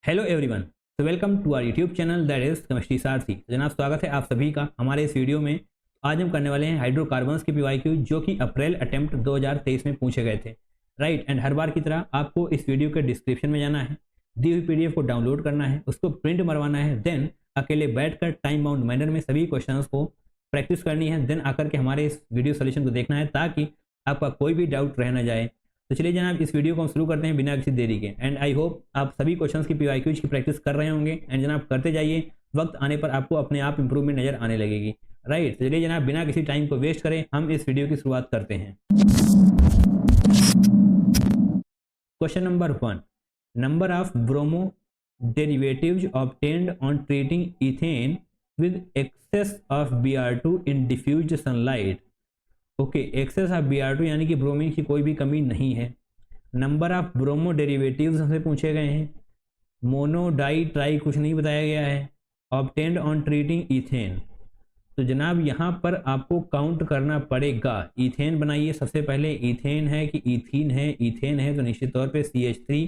Hello everyone, तो welcome to our YouTube channel that is chemistry Sarathi. जनाब स्वागत है आप सभी का हमारे इस वीडियो में। आज हम करने वाले हैं हाइड्रोकार्बन्स के पीवाईक्यू जो कि अप्रैल अटेम्प्ट 2023 में पूछे गए थे। राइट, एंड हर बार की तरह आपको इस वीडियो के डिस्क्रिप्शन में जाना है, दी हुई पीडीएफ को डाउनलोड करना है, उसको प्रिंट मरवाना है, देन अकेले बैठकर टाइम बाउंड मैनर में सभी क्वेश्चन को प्रैक्टिस करनी है, देन आकर के हमारे इस वीडियो सोल्यूशन को देखना है ताकि आपका कोई भी डाउट रह न जाए। तो चलिए जनाब इस वीडियो को हम शुरू करते हैं बिना किसी देरी के। एंड आई होप आप सभी क्वेश्चंस की पीवाईक्यूज की प्रैक्टिस कर रहे होंगे एंड जनाब करते जाइए, वक्त आने पर आपको अपने आप इंप्रूवमेंट नजर आने लगेगी। राइट, तो चलिए जनाब बिना किसी टाइम को वेस्ट करें हम इस वीडियो की शुरुआत करते हैं। Question number 1, number of bromo derivatives obtained on treating ethane with excess of Br2 in diffused sunlight. Okay, excess of Br2 यानी कि ब्रोमीन की कोई भी कमी नहीं है। नंबर ऑफ ब्रोमो डेरिवेटिव्स हमसे पूछे गए हैं, मोनो डाई ट्राई कुछ नहीं बताया गया है, ऑब्टेन्ड ऑन ट्रीटिंग इथेन। तो जनाब यहाँ पर आपको काउंट करना पड़ेगा। इथेन बनाइए सबसे पहले, इथेन है कि इथीन है, इथेन है तो निश्चित तौर पे CH3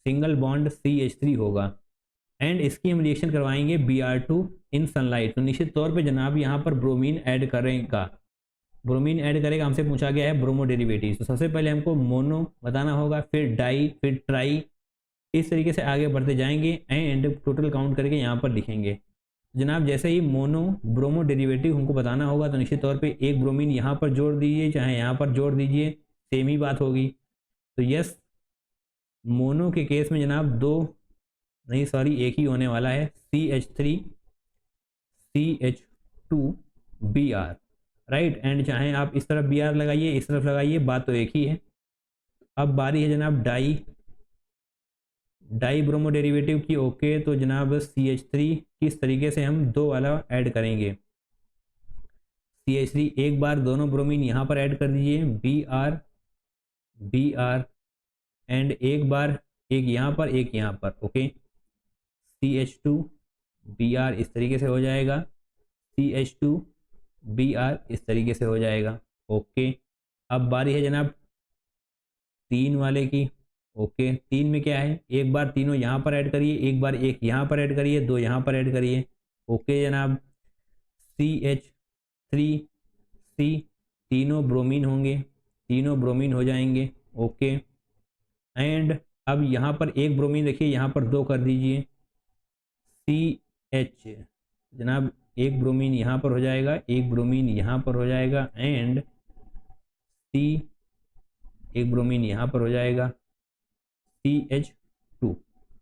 सिंगल बॉन्ड CH3 होगा एंड इसकी हम रिएक्शन करवाएंगे Br2 इन सनलाइट। तो निश्चित तौर पे जनाब यहाँ पर ब्रोमीन ऐड करेगा, ब्रोमीन ऐड करेगा। हमसे पूछा गया है ब्रोमो डेरिवेटिव, तो सबसे पहले हमको मोनो बताना होगा, फिर डाई, फिर ट्राई, इस तरीके से आगे बढ़ते जाएंगे एंड टोटल काउंट करके यहाँ पर लिखेंगे। जनाब जैसे ही मोनो ब्रोमो डेरिवेटिव हमको बताना होगा तो निश्चित तौर पे एक ब्रोमीन यहाँ पर जोड़ दीजिए चाहे यहाँ पर जोड़ दीजिए, सेम ही बात होगी। तो यस, मोनो के केस में जनाब दो नहीं सॉरी एक ही होने वाला है, CH3 CH2 Br। Right, and चाहे आप इस तरफ Br लगाइए इस तरफ लगाइए, बात तो एक ही है। अब बारी है जनाब डाई ब्रोमो डेरिवेटिव की। ओके, तो जनाब CH3 किस तरीके से हम दो वाला ऐड करेंगे। CH3 एक बार दोनों ब्रोमीन यहाँ पर ऐड कर दीजिए, Br एंड एक बार एक यहाँ पर एक यहाँ पर। ओके, CH2 Br इस तरीके से हो जाएगा, CH2 Br इस तरीके से हो जाएगा। ओके, अब बारी है जनाब तीन वाले की। ओके, तीन में क्या है, एक बार तीनों यहाँ पर ऐड करिए, एक बार एक यहाँ पर ऐड करिए, दो यहाँ पर ऐड करिए। ओके जनाब, CH3C तीनों ब्रोमीन होंगे, तीनों ब्रोमीन हो जाएंगे। ओके, एंड अब यहाँ पर एक ब्रोमीन देखिए यहाँ पर दो कर दीजिए, CH जनाब एक ब्रोमीन यहाँ पर हो जाएगा, एक ब्रोमीन यहाँ पर हो जाएगा एंड C एक ब्रोमीन यहाँ पर हो जाएगा, CH2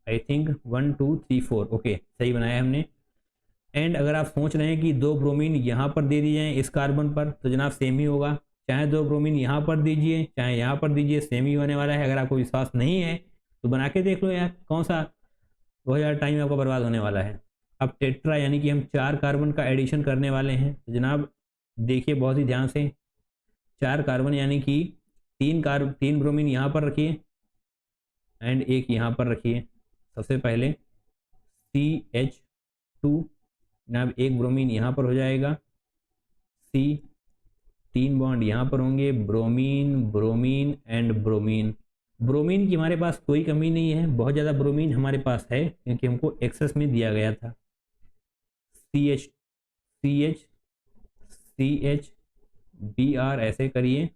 आई थिंक 1 2 3 4। ओके, सही बनाया हमने। एंड अगर आप सोच रहे हैं कि दो ब्रोमीन यहाँ पर दे दिए जाएँ इस कार्बन पर तो जनाब सेम ही होगा, चाहे दो ब्रोमीन यहाँ पर दीजिए चाहे यहाँ पर दीजिए, सेम ही होने वाला है। अगर आपको विश्वास नहीं है तो बना के देख लो यार, कौन सा बहुत ज़्यादा टाइम आपका बर्बाद होने वाला है। अब टेट्रा यानी कि हम 4 कार्बन का एडिशन करने वाले हैं। तो जनाब देखिए बहुत ही ध्यान से, 4 कार्बन यानी कि तीन ब्रोमीन यहाँ पर रखिए एंड एक यहाँ पर रखिए। सबसे पहले CH2 जनाब एक ब्रोमीन यहाँ पर हो जाएगा, C तीन बॉन्ड यहाँ पर होंगे, bromine bromine and bromine. Bromine की हमारे पास कोई कमी नहीं है, बहुत ज़्यादा ब्रोमीन हमारे पास है क्योंकि हमको एक्सेस में दिया गया था। CH Br ऐसे करिए,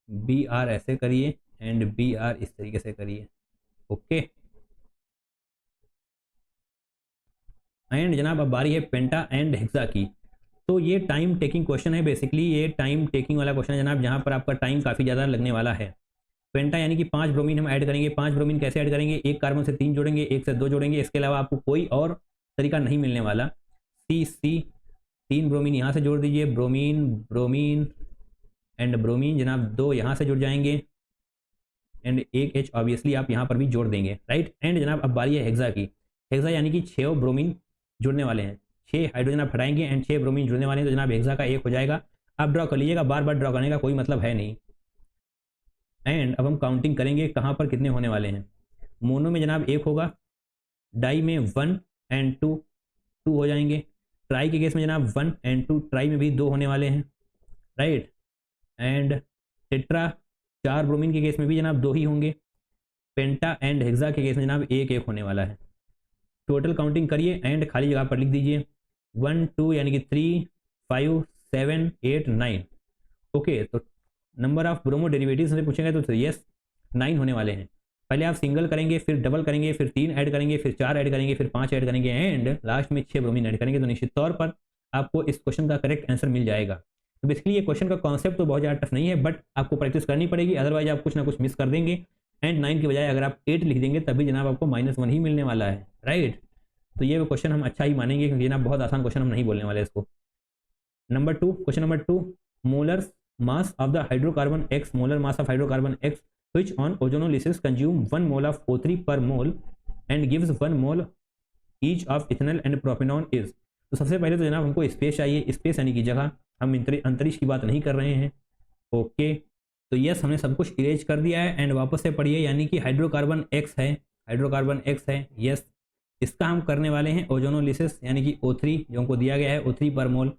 Br ऐसे करिए एंड Br इस तरीके से करिए। ओके, एंड जनाब अब बारी है पेंटा एंड हेक्सा की। तो ये टाइम टेकिंग क्वेश्चन है, बेसिकली ये टाइम टेकिंग वाला क्वेश्चन है जनाब, जहाँ पर आपका टाइम काफ़ी ज़्यादा लगने वाला है। पेंटा यानी कि 5 ब्रोमीन हम ऐड करेंगे। 5 ब्रोमीन कैसे ऐड करेंगे, एक कार्बन से 3 जोड़ेंगे, एक से 2 जोड़ेंगे, इसके अलावा आपको कोई और तरीका नहीं मिलने वाला। C 3 ब्रोमीन यहाँ से जोड़ दीजिए, ब्रोमीन ब्रोमीन एंड ब्रोमीन जनाब 2 यहाँ से जुड़ जाएंगे एंड एक H ऑब्वियसली आप यहाँ पर भी जोड़ देंगे। राइट, एंड जनाब अब बारी है हेक्सा की। हेक्सा यानी कि 6 ब्रोमीन जुड़ने वाले हैं, 6 हाइड्रोजन आप हटाएंगे एंड 6 ब्रोमीन जुड़ने वाले हैं। तो जनाब हेक्सा का एक हो जाएगा। आप ड्रॉ कर लीजिएगा, बार बार ड्रॉ करने का कोई मतलब है नहीं। एंड अब हम काउंटिंग करेंगे कहाँ पर कितने होने वाले हैं। मोनो में जनाब एक होगा, डाई में 1 एंड 2 हो जाएंगे, ट्राई के केस में जनाब 1 एंड 2, ट्राई में भी 2 होने वाले हैं। राइट, एंड टेट्रा 4 ब्रोमीन के केस में भी जनाब 2 ही होंगे। पेंटा एंड हेक्सा के केस में जनाब 1-1 होने वाला है। टोटल काउंटिंग करिए एंड खाली जगह पर लिख दीजिए 1 2 यानी कि 3 5 7 8 9। ओके, तो नंबर ऑफ ब्रोमो डेरिवेटिव्स से पूछेंगे तो यस 9 होने वाले हैं। पहले आप सिंगल करेंगे, फिर डबल करेंगे, फिर 3 ऐड करेंगे, फिर 4 ऐड करेंगे, फिर 5 ऐड करेंगे एंड लास्ट में 6 ब्रोमीन ऐड करेंगे, तो निश्चित तौर पर आपको इस क्वेश्चन का करेक्ट आंसर मिल जाएगा। तो बेसिकली ये क्वेश्चन का कॉन्सेप्ट तो बहुत ज़्यादा टफ नहीं है, बट आपको प्रैक्टिस करनी पड़ेगी, अदरवाइज आप कुछ ना कुछ मिस कर देंगे एंड 9 की बजाय अगर आप 8 लिख देंगे तभी जनाब आपको -1 ही मिलने वाला है, राइट। तो ये क्वेश्चन हम अच्छा ही मानेंगे क्योंकि जनाब बहुत आसान क्वेश्चन हम नहीं बोलने वाले इसको। Number 2, question number 2, molar mass of the hydrocarbon X, molar mass of hydrocarbon X which on ozonolysis consume 1 mole of O3 per mole and gives 1 mole each of ethanol and propanol is। तो सबसे पहले तो जनाब हमको space चाहिए, space यानी कि जगह, हम अंतरिक्ष की बात नहीं कर रहे हैं। ओके, तो यस हमने सब कुछ इरेज कर दिया है एंड वापस से पढ़िए, यानी कि हाइड्रोकार्बन X है, हाइड्रोकार्बन X है, यस इसका हम करने वाले हैं ओजोनोलिसिस यानी कि O3 जो हमको दिया गया है O3 पर मोल।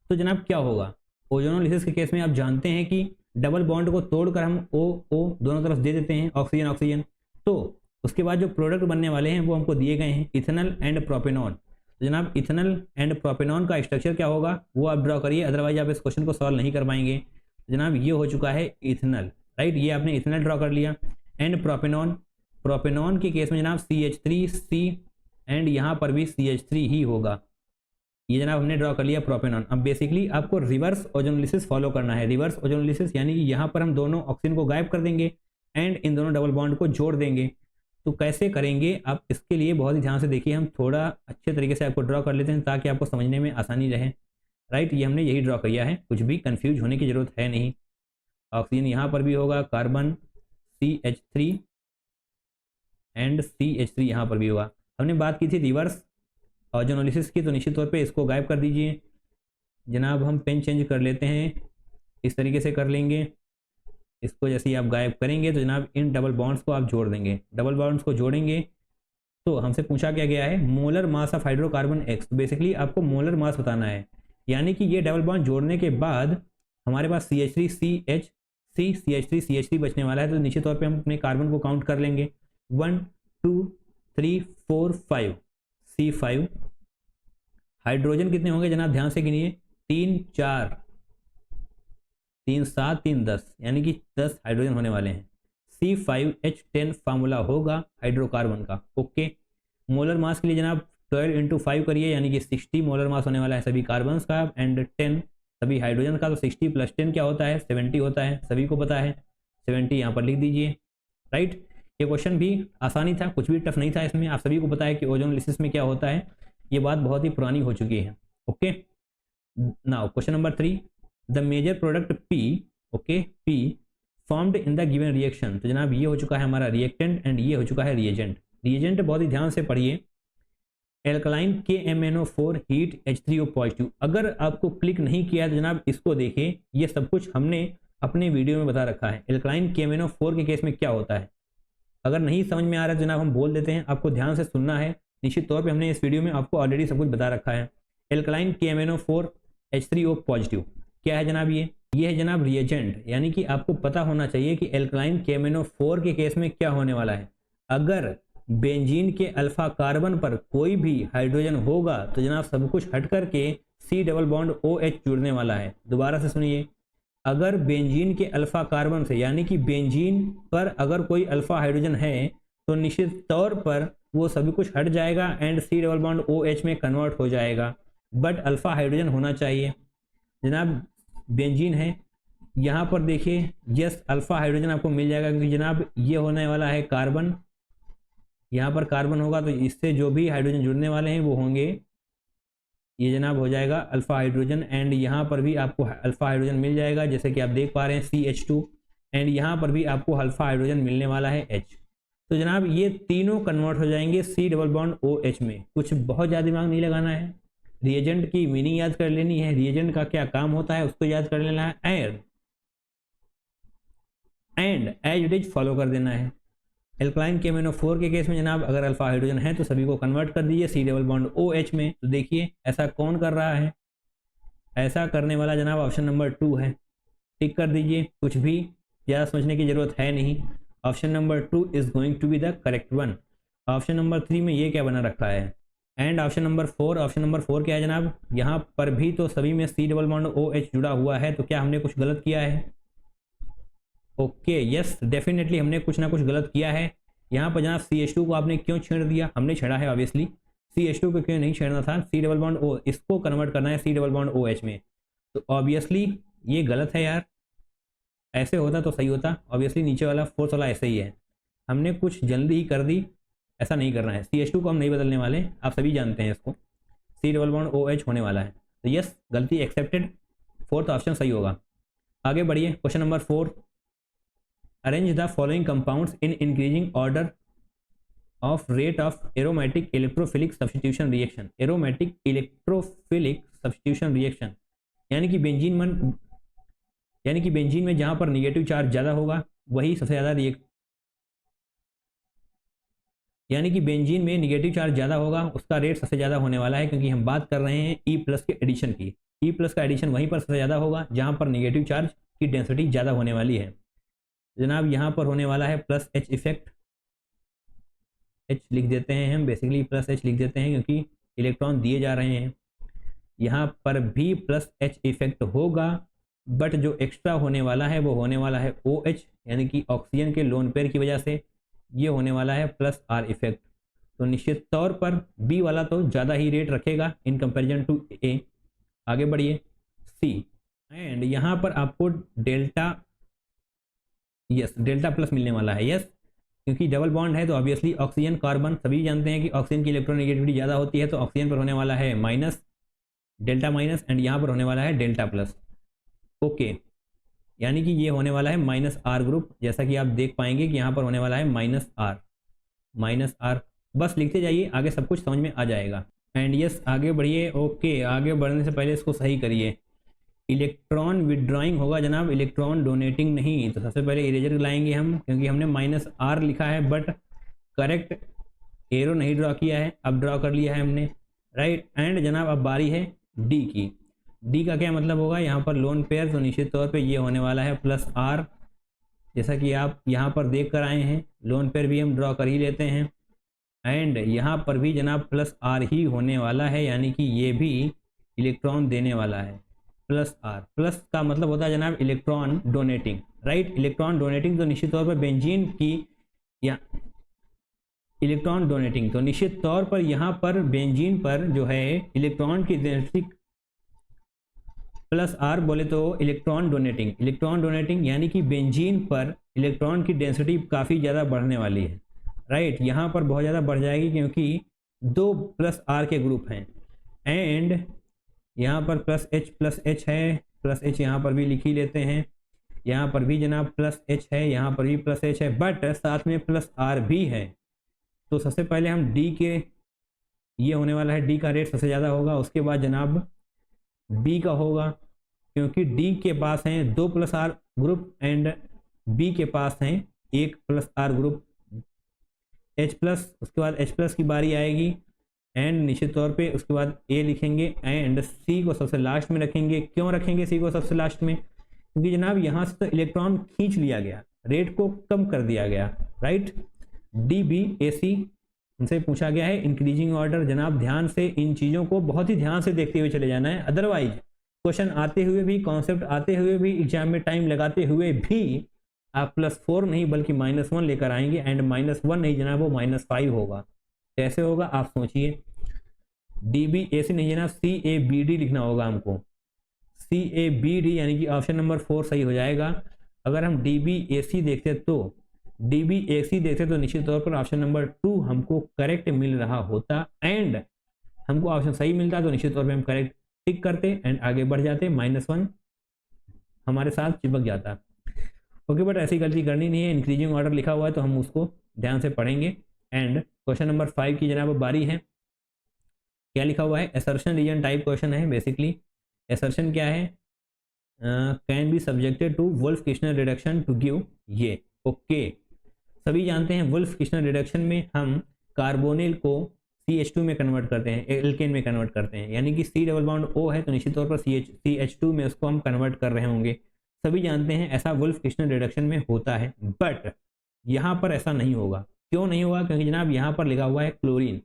तो जनाब क्या होगा ओजोनोलिसिस के केस में, आप जानते हैं कि डबल बॉन्ड को तोड़कर हम O दोनों तरफ दे देते हैं, ऑक्सीजन ऑक्सीजन, तो उसके बाद जो प्रोडक्ट बनने वाले हैं वो हमको दिए गए हैं इथेनॉल एंड प्रोपेनॉन। तो जनाब इथेनॉल एंड प्रोपेनॉन का स्ट्रक्चर क्या होगा वो आप ड्रॉ करिए, अदरवाइज आप इस क्वेश्चन को सॉल्व नहीं कर पाएंगे। तो जनाब ये हो चुका है इथेनॉल, राइट, ये आपने इथेनॉल ड्रॉ कर लिया एंड प्रोपेनॉन, प्रोपेनॉन के केस में जनाब CH3C एंड यहाँ पर भी CH3 ही होगा, ये जनाब हमने ड्रॉ कर लिया प्रोपेनॉन। अब बेसिकली आपको रिवर्स ओजोनोलिसिस फॉलो करना है, रिवर्स ओजोनोलिसिस यानी कि यहाँ पर हम दोनों ऑक्सीजन को गायब कर देंगे एंड इन दोनों डबल बॉन्ड को जोड़ देंगे। तो कैसे करेंगे आप इसके लिए बहुत ही ध्यान से देखिए, हम थोड़ा अच्छे तरीके से आपको ड्रॉ कर लेते हैं ताकि आपको समझने में आसानी रहे, राइट। ये हमने यही ड्रॉ किया है, कुछ भी कंफ्यूज होने की जरूरत है नहीं। ऑक्सीजन यहाँ पर भी होगा, कार्बन CH3 एंड CH3 यहाँ पर भी होगा। हमने बात की थी रिवर्स ओजोनोलिसिस की, तो निश्चित तौर पे इसको गायब कर दीजिए जनाब। हम पेन चेंज कर लेते हैं, इस तरीके से कर लेंगे, इसको जैसे ही आप गायब करेंगे तो जनाब इन डबल बॉन्ड्स को आप जोड़ देंगे, डबल बॉन्ड्स को जोड़ेंगे तो हमसे पूछा क्या गया है molar mass of hydrocarbon X। तो बेसिकली आपको मोलर मास बताना है, यानी कि ये डबल बॉन्ड जोड़ने के बाद हमारे पास CH3CH3 बचने वाला है। तो निश्चित तौर पर हम अपने कार्बन को काउंट कर लेंगे 1 2 3 4 5 C5। हाइड्रोजन कितने होंगे जनाब ध्यान से गिनिए, 3 4 3 7 3 10 यानी कि 10 हाइड्रोजन होने वाले हैं। C5H10 फार्मूला होगा हाइड्रोकार्बन का। ओके, मोलर मास के लिए जनाब 12 × 5 करिए यानी कि 60 मोलर मास होने वाला है सभी कार्बन्स का एंड 10 सभी हाइड्रोजन का। तो 60 + 10 क्या होता है 70 होता है, सभी को पता है 70 यहाँ पर लिख दीजिए, राइट। ये क्वेश्चन भी आसानी था, कुछ भी टफ नहीं था इसमें, आप सभी को पता है कि ओजोनोलिसिस में क्या होता है, ये बात बहुत ही पुरानी हो चुकी है। Okay, now question number 3, the major product P, okay P formed in the given reaction. तो जनाब ये हो चुका है हमारा रिएक्टेंट एंड ये हो चुका है रिएजेंट। रिएजेंट बहुत ही ध्यान से पढ़िए, एल्कलाइन KMnO4 हीट H3O+। अगर आपको क्लिक नहीं किया तो जनाब इसको देखिए, ये सब कुछ हमने अपने वीडियो में बता रखा है। एल्कलाइन KMnO4 के केस में क्या होता है, अगर नहीं समझ में आ रहा है जनाब हम बोल देते हैं, आपको ध्यान से सुनना है, निश्चित तौर पे हमने इस वीडियो में आपको ऑलरेडी सब कुछ बता रखा है। एल्कलाइन KMnO4 H3O+, क्या है जनाब ये है जनाब रिएजेंट, यानी कि आपको पता होना चाहिए कि एल्कलाइन KMnO4 के केस में क्या होने वाला है। अगर बेंजीन के अल्फा कार्बन पर कोई भी हाइड्रोजन होगा तो जनाब सब कुछ हट करके C डबल बॉन्ड OH जुड़ने वाला है। दोबारा से सुनिए, अगर बेंजीन के अल्फा कार्बन से यानी कि बेंजीन पर अगर कोई अल्फा हाइड्रोजन है तो निश्चित तौर पर वो सभी कुछ हट जाएगा and C double bond OH में कन्वर्ट हो जाएगा, बट अल्फा हाइड्रोजन होना चाहिए। जनाब बेंजीन है, यहाँ पर देखिए यस अल्फा हाइड्रोजन आपको मिल जाएगा क्योंकि जनाब ये होने वाला है कार्बन, यहाँ पर कार्बन होगा तो इससे जो भी हाइड्रोजन जुड़ने वाले हैं वो होंगे, ये जनाब हो जाएगा अल्फा हाइड्रोजन एंड यहाँ पर भी आपको अल्फा हाइड्रोजन मिल जाएगा जैसे कि आप देख पा रहे हैं CH2 एंड यहाँ पर भी आपको अल्फा हाइड्रोजन मिलने वाला है H। तो जनाब ये तीनों कन्वर्ट हो जाएंगे C डबल बॉन्ड OH में। कुछ बहुत ज़्यादा दिमाग नहीं लगाना है, रिएजेंट की मीनिंग याद कर लेनी है, रिएजेंट का क्या काम होता है उसको याद कर लेना है and as it is follow कर देना है। एल्कलाइन KMnO4 के केस में जनाब अगर अल्फा हाइड्रोजन है तो सभी को कन्वर्ट कर दीजिए C डबल बॉन्ड OH में। तो देखिए ऐसा कौन कर रहा है, ऐसा करने वाला जनाब ऑप्शन नंबर 2 है, टिक कर दीजिए, कुछ भी ज़्यादा सोचने की ज़रूरत है नहीं। Option number 2 is going to be the correct one. Option number 3 में ये क्या बना रखा है। And option number 4, option number 4 क्या है जनाब, यहाँ पर भी तो सभी में C डबल बॉन्ड OH जुड़ा हुआ है, तो क्या हमने कुछ गलत किया है। ओके यस डेफिनेटली हमने कुछ ना कुछ गलत किया है। यहाँ पर जनाब CH2 को आपने क्यों छेड़ दिया, हमने छेड़ा है ऑब्वियसली, CH2 को क्यों नहीं छेड़ना था, C डबल बॉन्ड O इसको कन्वर्ट करना है C डबल बॉन्ड OH में, तो ऑब्वियसली ये गलत है यार, ऐसे होता तो सही होता। ऑब्वियसली नीचे वाला फोर्थ वाला ऐसे ही है, हमने कुछ जल्दी ही कर दी, ऐसा नहीं करना है। CH2 को हम नहीं बदलने वाले, आप सभी जानते हैं इसको, C डबल बॉन्ड OH होने वाला है, तो यस गलती एक्सेप्टेड, फोर्थ ऑप्शन सही होगा। आगे बढ़िए question number 4, arrange the following compounds in increasing order of rate of aromatic electrophilic substitution reaction. Aromatic electrophilic substitution reaction यानी कि बेंजीन में जहां पर निगेटिव चार्ज ज़्यादा होगा वही सबसे ज़्यादा यानी कि बेंजीन में निगेटिव चार्ज ज़्यादा होगा उसका रेट सबसे ज़्यादा होने वाला है, क्योंकि हम बात कर रहे हैं E+ के एडिशन की। E+ का एडिशन वहीं पर सबसे ज़्यादा होगा जहां पर निगेटिव चार्ज की डेंसिटी ज़्यादा होने वाली है। जनाब यहाँ पर होने वाला है +H इफेक्ट, H लिख देते हैं हम, बेसिकली +H लिख देते हैं क्योंकि इलेक्ट्रॉन दिए जा रहे हैं। यहाँ पर भी +H इफेक्ट होगा, बट जो एक्स्ट्रा होने वाला है वो होने वाला है OH यानी कि ऑक्सीजन के लोन पेयर की वजह से, ये होने वाला है +R इफेक्ट। तो निश्चित तौर पर B वाला तो ज़्यादा ही रेट रखेगा इन कंपैरिजन टू A। आगे बढ़िए C, एंड यहाँ पर आपको डेल्टा प्लस मिलने वाला है, यस क्योंकि डबल बॉन्ड है तो ऑब्वियसली ऑक्सीजन कार्बन, सभी जानते हैं कि ऑक्सीजन की इलेक्ट्रोनेगेटिविटी ज़्यादा होती है, तो ऑक्सीजन पर होने वाला है माइनस, डेल्टा माइनस, एंड यहाँ पर होने वाला है डेल्टा प्लस। ओके यानी कि ये होने वाला है -R ग्रुप, जैसा कि आप देख पाएंगे कि यहाँ पर होने वाला है -R, बस लिखते जाइए आगे सब कुछ समझ में आ जाएगा। एंड यस आगे बढ़िए। ओके आगे बढ़ने से पहले इसको सही करिए, इलेक्ट्रॉन विड्रॉइंग होगा जनाब, इलेक्ट्रॉन डोनेटिंग नहीं। तो सबसे पहले इरेजर लाएंगे हम, क्योंकि हमने -R लिखा है बट करेक्ट एरो नहीं ड्रॉ किया है, अब ड्रॉ कर लिया है हमने, राइट। एंड जनाब अब बारी है D की। D का क्या मतलब होगा, यहाँ पर लोन पेयर, तो निश्चित तौर पे ये होने वाला है +R, जैसा कि आप यहाँ पर देख कर आए हैं, लोन पेयर भी हम ड्रॉ कर ही लेते हैं। एंड यहाँ पर भी जनाब +R ही होने वाला है, यानी कि ये भी इलेक्ट्रॉन देने वाला है। +R प्लस का मतलब होता है जनाब electron donating, right. Electron donating तो निश्चित तौर पर बेंजीन की या इलेक्ट्रॉन डोनेटिंग, तो निश्चित तौर पर यहाँ पर बेंजीन पर जो है इलेक्ट्रॉन की डेंसिटी +R बोले तो इलेक्ट्रॉन डोनेटिंग यानी कि बेंजीन पर इलेक्ट्रॉन की डेंसिटी काफ़ी ज़्यादा बढ़ने वाली है, राइट। यहाँ पर बहुत ज़्यादा बढ़ जाएगी क्योंकि 2 +R के ग्रुप हैं, एंड यहाँ पर +H है, +H यहाँ पर भी लिख ही लेते हैं, यहाँ पर भी जनाब +H है, यहाँ पर भी +H है, बट साथ में +R भी है। तो सबसे पहले हम D के, ये होने वाला है D का रेट सबसे ज़्यादा होगा, उसके बाद जनाब B का होगा, क्योंकि D के पास हैं 2 +R ग्रुप एंड B के पास हैं 1 +R ग्रुप। H+, उसके बाद H+ की बारी आएगी, एंड निश्चित तौर पे उसके बाद A लिखेंगे, एंड C को सबसे लास्ट में रखेंगे। क्यों रखेंगे C को सबसे लास्ट में, क्योंकि जनाब यहाँ से तो इलेक्ट्रॉन खींच लिया गया, रेट को कम कर दिया गया, राइट। DBAC इनसे पूछा गया है इंक्रीजिंग ऑर्डर। जनाब ध्यान से इन चीज़ों को बहुत ही ध्यान से देखते हुए चले जाना है, अदरवाइज क्वेश्चन आते हुए भी, कॉन्सेप्ट आते हुए भी, एग्जाम में टाइम लगाते हुए भी आप +4 नहीं बल्कि -1 लेकर आएंगे, एंड -1 नहीं जनाब वो -5 होगा। कैसे होगा आप सोचिए, DBAC नहीं जनाब CABD लिखना होगा हमको, CABD यानी कि ऑप्शन नंबर 4 सही हो जाएगा। अगर हम DBAC देखते तो निश्चित तौर पर ऑप्शन नंबर 2 हमको करेक्ट मिल रहा होता, एंड हमको ऑप्शन सही मिलता तो निश्चित तौर पर हम करेक्ट टिक करते एंड आगे बढ़ जाते, -1 हमारे साथ चिपक जाता। ओके बट ऐसी गलती करनी नहीं है, इंक्रीजिंग ऑर्डर लिखा हुआ है तो हम उसको ध्यान से पढ़ेंगे। एंड क्वेश्चन नंबर 5 की जनाब बारी है, क्या लिखा हुआ है, असर्शन रीजन टाइप क्वेश्चन है। बेसिकली असर्शन क्या है, can be subjected to Wolff Kishner reduction to give ये। ओके सभी जानते हैं वुल्फ-किशनर रिडक्शन में हम कार्बोनिल को CH2 में कन्वर्ट करते हैं, एल्केन में कन्वर्ट करते हैं, यानी कि C डबल बॉन्ड O है तो निश्चित तौर पर CH2 में उसको हम कन्वर्ट कर रहे होंगे। सभी जानते हैं ऐसा वुल्फ-किशनर रिडक्शन में होता है, बट यहाँ पर ऐसा नहीं होगा। क्यों नहीं होगा? क्योंकि जनाब यहाँ पर लिखा हुआ है क्लोरीन।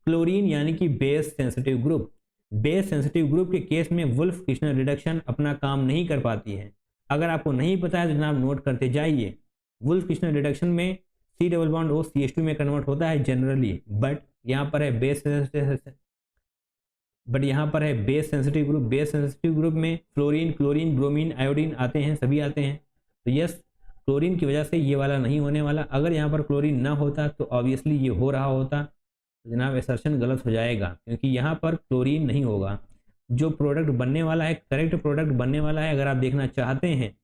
क्लोरीन यानी कि base sensitive group. Base sensitive group के केस में वुल्फ किर्शनर रिडक्शन अपना काम नहीं कर पाती है। अगर आपको नहीं पता है तो जनाब नोट करते जाइए। वुल्फ किर्शनर रिडक्शन में C double bond O CH2 में कन्वर्ट होता है जनरली, बट यहाँ पर है base sensitive group. Base sensitive group में फ्लोरीन, क्लोरीन, ब्रोमीन, आयोडीन आते हैं, सभी आते हैं। तो यस, क्लोरीन की वजह से ये वाला नहीं होने वाला। अगर यहाँ पर क्लोरीन ना होता तो ऑब्वियसली ये हो रहा होता। तो जनाब असर्शन गलत हो जाएगा, क्योंकि यहाँ पर क्लोरीन नहीं होगा। जो प्रोडक्ट बनने वाला है, करेक्ट प्रोडक्ट बनने वाला है, अगर आप देखना चाहते हैं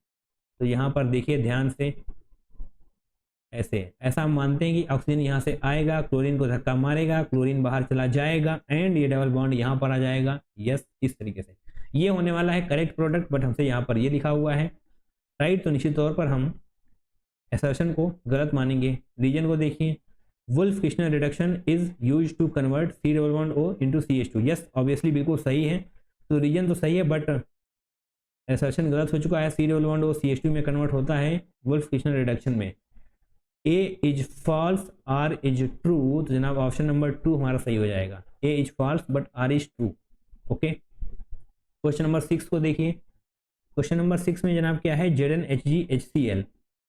तो यहाँ पर देखिए ध्यान से, ऐसा हम मानते हैं कि ऑक्सीजन यहाँ से आएगा, क्लोरीन को धक्का मारेगा, क्लोरीन बाहर चला जाएगा एंड ये डबल बॉन्ड यहाँ पर आ जाएगा। यस, इस तरीके से ये होने वाला है करेक्ट प्रोडक्ट, बट हमसे यहाँ पर ये लिखा हुआ है राइट। तो निश्चित तौर पर हम असर्शन को गलत मानेंगे। रीजन को देखिए, Wolff Kishner reduction is used to convert C double bond O into CH2। Yes, obviously बिल्कुल सही है। तो रीजन तो सही है बट असर्शन गलत हो चुका है। C double bond O CH2 में कन्वर्ट होता है वुल्फ किर्शनर रिडक्शन में। A is false, R is true. तो जनाब ऑप्शन नंबर 2 हमारा सही हो जाएगा। A is false but R is true. Okay, question number 6 को देखिए। क्वेश्चन नंबर 6 में जनाब क्या है? ZnHgHCl।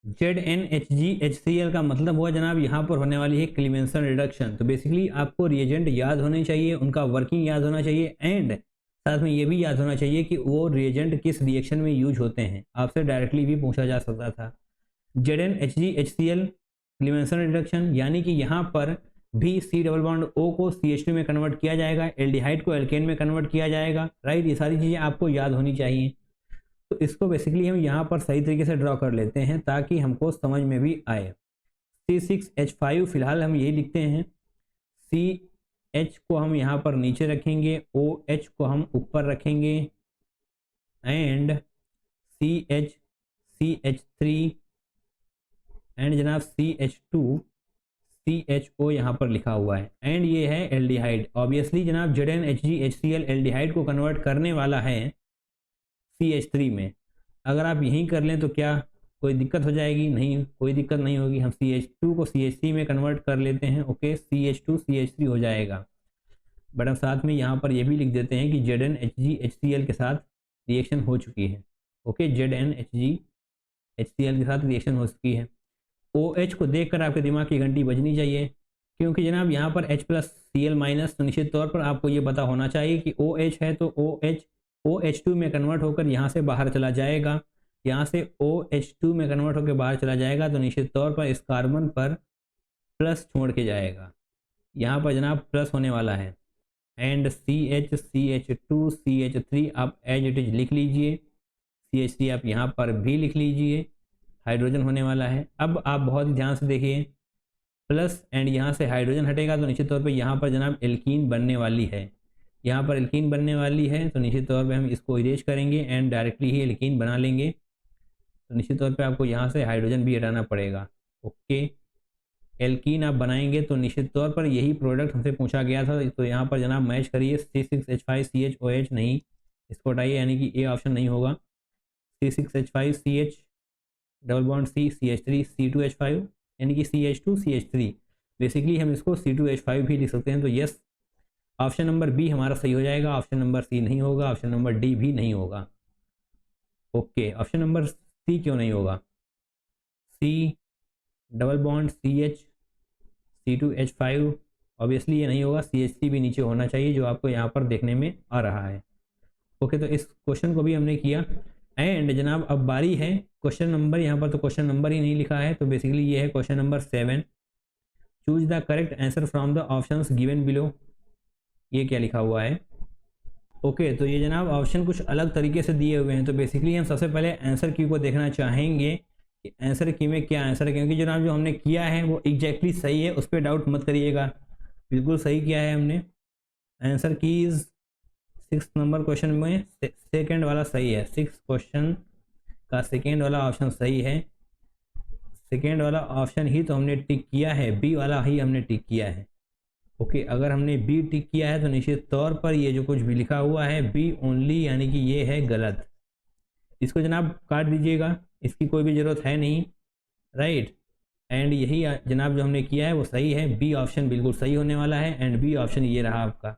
ZnHgHCl का मतलब हुआ जनाब यहाँ पर होने वाली है क्लीमेंसन रिडक्शन। तो बेसिकली आपको रिएजेंट याद होने चाहिए, उनका वर्किंग याद होना चाहिए एंड साथ में ये भी याद होना चाहिए कि वो रिएजेंट किस रिएक्शन में यूज होते हैं। आपसे डायरेक्टली भी पूछा जा सकता था। ZnHgHCl क्लीमेंसन रिडक्शन यानी कि यहाँ पर भी C डबल बॉन्ड O को CH2 में कन्वर्ट किया जाएगा, एल्डिहाइड को एल्केन में कन्वर्ट किया जाएगा, राइट। ये सारी चीज़ें आपको याद होनी चाहिए। तो इसको बेसिकली हम यहाँ पर सही तरीके से ड्रॉ कर लेते हैं ताकि हमको समझ में भी आए। C6H5 फिलहाल हम यही लिखते हैं। CH को हम यहाँ पर नीचे रखेंगे, OH को हम ऊपर रखेंगे एंड CH, CH3 एंड जनाब CH2 CHO यहाँ पर लिखा हुआ है एंड ये है एल्डिहाइड। ऑब्वियसली जनाब ZnHgHCl एल्डिहाइड को कन्वर्ट करने वाला है CH3 में। अगर आप यहीं कर लें तो क्या कोई दिक्कत हो जाएगी? नहीं, कोई दिक्कत नहीं होगी। हम CH2 को CH3 में कन्वर्ट कर लेते हैं। ओके, CH2 CH3 हो जाएगा। बट हम साथ में यहाँ पर ये भी लिख देते हैं कि ZnHgHCl के साथ रिएक्शन हो चुकी है। ओके, ZnHgHCl के साथ रिएक्शन हो चुकी है। OH को देखकर आपके दिमाग की घंटी बजनी चाहिए, क्योंकि जनाब यहाँ पर H+Cl-, तो निश्चित तौर पर आपको ये पता होना चाहिए कि OH है तो OH OH2 में कन्वर्ट होकर यहाँ से बाहर चला जाएगा, यहाँ से OH2 में कन्वर्ट होकर बाहर चला जाएगा। तो निश्चित तौर पर इस कार्बन पर प्लस छोड़ के जाएगा, यहाँ पर जनाब प्लस होने वाला है एंड CH, CH2 CH3 आप एज इट इज लिख लीजिए। CH3 आप यहाँ पर भी लिख लीजिए, हाइड्रोजन होने वाला है। अब आप बहुत ही ध्यान से देखिए, प्लस एंड यहाँ से हाइड्रोजन हटेगा तो निश्चित तौर पे यहाँ पर जनाब एल्कीन बनने वाली है। यहाँ पर एल्कीन बनने वाली है तो निश्चित तौर पे हम इसको इरेज करेंगे एंड डायरेक्टली ही एल्कीन बना लेंगे। तो निश्चित तौर पे आपको यहाँ से हाइड्रोजन भी हटाना पड़ेगा। ओके, एल्कीन आप बनाएंगे तो निश्चित तौर पर यही प्रोडक्ट हमसे पूछा गया था। तो यहाँ पर जनाब मैच करिए, C6H5CHOH नहीं, इसको हटाइए, यानी कि ए ऑप्शन नहीं होगा। C6H5CH double bond C CH3 C2H5 यानी कि CH2 CH3। बेसिकली हम इसको C2H5 भी लिख सकते हैं। तो यस, ऑप्शन नंबर बी हमारा सही हो जाएगा। ऑप्शन नंबर सी नहीं होगा, ऑप्शन नंबर डी भी नहीं होगा। ओके, ऑप्शन नंबर सी क्यों नहीं होगा? C double bond CH C2H5 obviously ये नहीं होगा। CH3 भी नीचे होना चाहिए जो आपको यहाँ पर देखने में आ रहा है। ओके, तो इस क्वेश्चन को भी हमने किया एंड जनाब अब बारी है क्वेश्चन नंबर, यहाँ पर तो क्वेश्चन नंबर ही नहीं लिखा है, तो बेसिकली ये है question number 7। Choose the correct answer from the options given below. ये क्या लिखा हुआ है? ओके, तो ये जनाब ऑप्शन कुछ अलग तरीके से दिए हुए हैं। तो बेसिकली हम सबसे पहले आंसर की को देखना चाहेंगे कि आंसर की में क्या आंसर है, क्योंकि जनाब जो हमने किया है वो एग्जैक्टली सही है, उस पर डाउट मत करिएगा, बिल्कुल सही किया है हमने। आंसर कीज 6 नंबर क्वेश्चन में सेकेंड वाला सही है। 6 क्वेश्चन का सेकेंड वाला ऑप्शन सही है। सेकेंड वाला ऑप्शन ही तो हमने टिक किया है, बी वाला ही हमने टिक किया है। ओके, अगर हमने बी टिक किया है तो निश्चित तौर पर ये जो कुछ भी लिखा हुआ है बी ओनली, यानी कि ये है गलत। इसको जनाब काट दीजिएगा, इसकी कोई भी ज़रूरत है नहीं, राइट। एंड यही जनाब जो हमने किया है वो सही है, बी ऑप्शन बिल्कुल सही होने वाला है एंड बी ऑप्शन ये रहा आपका,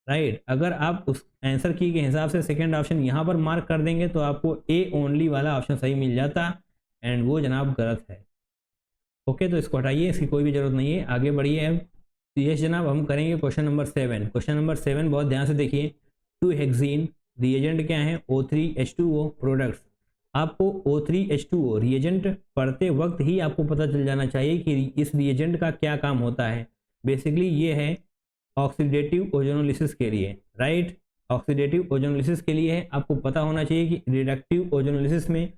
राइट। अगर आप उस आंसर की के हिसाब से सेकंड ऑप्शन यहाँ पर मार्क कर देंगे तो आपको ए ओनली वाला ऑप्शन सही मिल जाता एंड वो जनाब गलत है। ओके, तो इसको हटाइए, इसकी कोई भी जरूरत नहीं है, आगे बढ़िए अब। तो यस जनाब, हम करेंगे क्वेश्चन नंबर 7। क्वेश्चन नंबर 7 बहुत ध्यान से देखिए। 2 हेक्सीन रिएजेंट क्या है, O3H2O प्रोडक्ट्स। आपको O3H2O रिएजेंट पढ़ते वक्त ही आपको पता चल जाना चाहिए कि इस रिएजेंट का क्या काम होता है। बेसिकली ये है ऑक्सीडेटिव ओजोनोलिसिस के लिए, राइट। ऑक्सीडेटिव ओजोनोलिसिस के लिए है, आपको पता होना चाहिए कि रिडक्टिव ओजोनोलिसिस में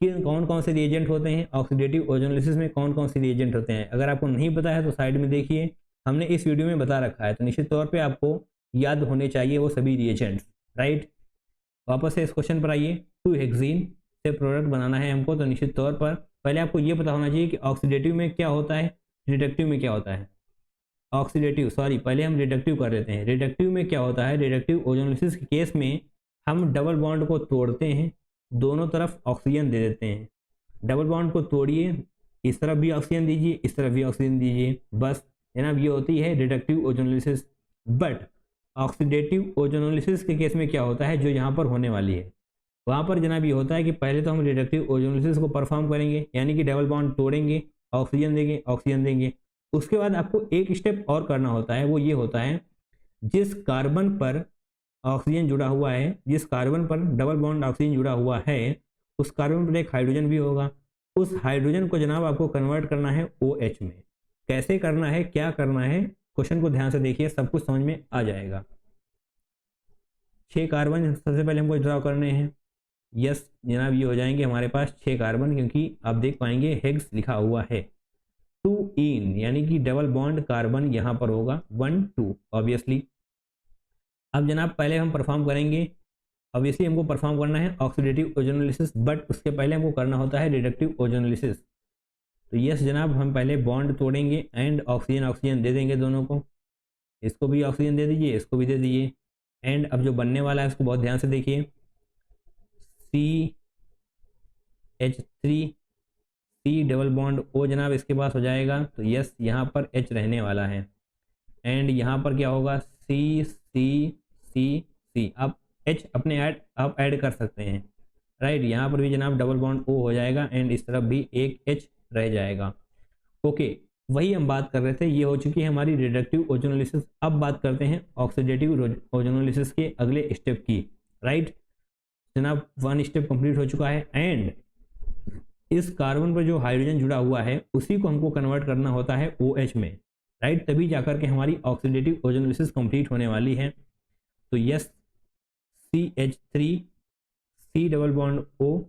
किन कौन कौन से रिएजेंट होते हैं, ऑक्सीडेटिव ओजोनोलिसिस में कौन कौन से रिएजेंट होते हैं। अगर आपको नहीं पता है तो साइड में देखिए, हमने इस वीडियो में बता रखा है, तो निश्चित तौर पे आपको याद होने चाहिए वो सभी रिएजेंट्स, राइट। वापस से इस क्वेश्चन पर आइए। 2 हेक्सीन से प्रोडक्ट बनाना है हमको, तो निश्चित तौर पर पहले आपको ये पता होना चाहिए कि ऑक्सीडेटिव में क्या होता है, रिडक्टिव में क्या होता है। ऑक्सीडेटिव, सॉरी, पहले हम रिडक्टिव कर लेते हैं। रिडक्टिव में क्या होता है, रिडक्टिव ओजोनोलिसिस के केस में हम डबल बॉन्ड को तोड़ते हैं, दोनों तरफ ऑक्सीजन दे देते हैं। डबल बॉन्ड को तोड़िए, इस तरफ भी ऑक्सीजन दीजिए, इस तरफ भी ऑक्सीजन दीजिए, बस जनाब ये होती है reductive ozonolysis. But oxidative ozonolysis के केस में क्या होता है, जो यहाँ पर होने वाली है, वहाँ पर जनाब ये होता है कि पहले तो हम रिडक्टिव ओजोनोलिसिस को परफॉर्म करेंगे, यानी कि डबल बॉन्ड तोड़ेंगे, ऑक्सीजन देंगे, ऑक्सीजन देंगे। उसके बाद आपको एक स्टेप और करना होता है, वो ये होता है जिस कार्बन पर ऑक्सीजन जुड़ा हुआ है, जिस कार्बन पर डबल बॉन्ड ऑक्सीजन जुड़ा हुआ है, उस कार्बन पर एक हाइड्रोजन भी होगा। उस हाइड्रोजन को जनाब आपको कन्वर्ट करना है OH में। कैसे करना है, क्या करना है, क्वेश्चन को ध्यान से देखिए, सब कुछ समझ में आ जाएगा। 6 कार्बन सबसे पहले हमको ड्रॉ करने हैं। यस जनाब, ये हो जाएंगे हमारे पास 6 कार्बन, क्योंकि आप देख पाएंगे हेक्स लिखा हुआ है। 2 इन यानी कि डबल बॉन्ड कार्बन यहाँ पर होगा 1 2 ऑब्वियसली। अब जनाब पहले हम परफॉर्म करेंगे, ऑब्वियसली हमको परफॉर्म करना है ऑक्सीडेटिव ओजोनोलिसिस, बट उसके पहले हमको करना होता है रिडक्टिव ओजोनोलिसिस। तो यस जनाब, हम पहले बॉन्ड तोड़ेंगे एंड ऑक्सीजन ऑक्सीजन दे देंगे दोनों को। इसको भी ऑक्सीजन दे दीजिए, इसको भी दे दीजिए। एंड अब जो बनने वाला है उसको बहुत ध्यान से देखिए, CH3 C double bond O जनाब इसके पास हो जाएगा। तो यस, यहाँ पर H रहने वाला है एंड यहाँ पर क्या होगा, C C C C। आप H अपने आप ऐड कर सकते हैं, राइट। यहाँ पर भी जनाब डबल बॉन्ड O हो जाएगा एंड इस तरफ भी एक H रह जाएगा। ओके, वही हम बात कर रहे थे, ये हो चुकी है हमारी रिडक्टिव ओजोनोलिसिस। अब बात करते हैं ऑक्सीडेटिव ओजोनोलिसिस के अगले स्टेप की, राइट। जनाब 1 स्टेप कंप्लीट हो चुका है एंड इस कार्बन पर जो हाइड्रोजन जुड़ा हुआ है उसी को हमको कन्वर्ट करना होता है OH में, राइट। तभी जाकर के हमारी ऑक्सीडेटिव ओजोनोलिसिस कंप्लीट होने वाली है। तो yes, CH3 C double bond O,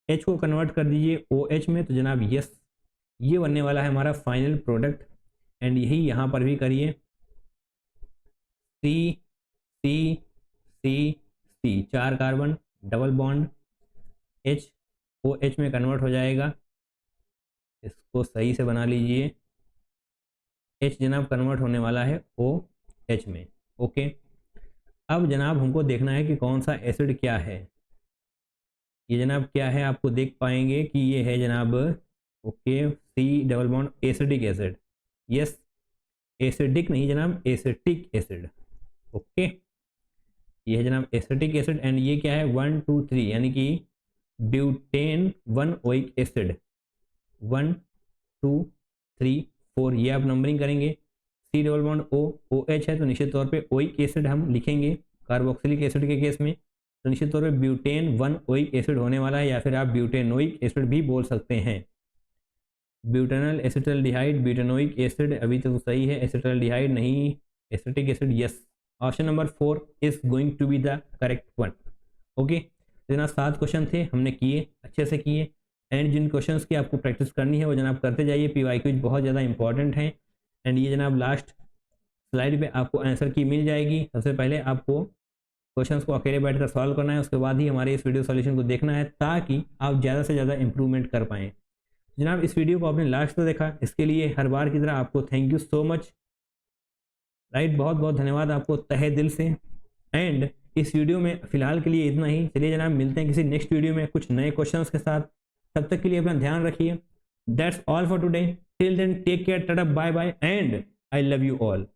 H को कन्वर्ट कर दीजिए OH में। तो जनाब यस, ये बनने वाला है हमारा फाइनल प्रोडक्ट एंड यही यहाँ पर भी करिए, C C C C 4 carbon double bond H OH में कन्वर्ट हो जाएगा। इसको सही से बना लीजिए, H जनाब कन्वर्ट होने वाला है OH में। ओके, अब जनाब हमको देखना है कि कौन सा एसिड क्या है। ये जनाब क्या है, आपको देख पाएंगे कि ये है जनाब, okay, C double bond acidic acid. Yes, acidic नहीं जनाब, एसिटिक एसिड। ओके, ये है जनाब एसिटिक एसिड एंड ये क्या है 1 2 3 यानी कि ब्यूटेन 1 ओइक एसिड। 1 2 3 4 ये आप नंबरिंग करेंगे। C double bond O OH है तो निश्चित तौर पे ओइक एसिड हम लिखेंगे कार्बोक्सिलिक एसिड के केस में, तो निश्चित तौर पे ब्यूटेन 1 ओइक एसिड होने वाला है, या फिर आप ब्यूटेनोइक एसिड भी बोल सकते हैं। ब्यूटेनल एसिटल्डिहाइड, ब्यूटेनोइक एसिड अभी तो सही है, एसिटल्डिहाइड नहीं, acetic acid. Yes, option number 4 is going to be the correct one. Okay, तो जनाब 7 क्वेश्चन थे, हमने किए, अच्छे से किए एंड जिन क्वेश्चंस की आपको प्रैक्टिस करनी है वो जनाब करते जाइए। PYQ बहुत ज़्यादा इंपॉर्टेंट है एंड ये जनाब लास्ट स्लाइड पे आपको आंसर की मिल जाएगी। सबसे पहले आपको क्वेश्चंस को अकेले बैठकर सॉल्व करना है, उसके बाद ही हमारे इस वीडियो सॉल्यूशन को देखना है ताकि आप ज़्यादा से ज़्यादा इंप्रूवमेंट कर पाएँ। जनाब इस वीडियो को आपने लास्ट तक देखा, इसके लिए हर बार की तरह आपको thank you so much, right. बहुत बहुत धन्यवाद आपको तहे दिल से। एंड इस वीडियो में फिलहाल के लिए इतना ही। चलिए जनाब मिलते हैं किसी नेक्स्ट वीडियो में कुछ नए क्वेश्चंस के साथ। तब तक के लिए अपना ध्यान रखिए, That's all for today. Till then, take care, tada, bye bye, and I love you all.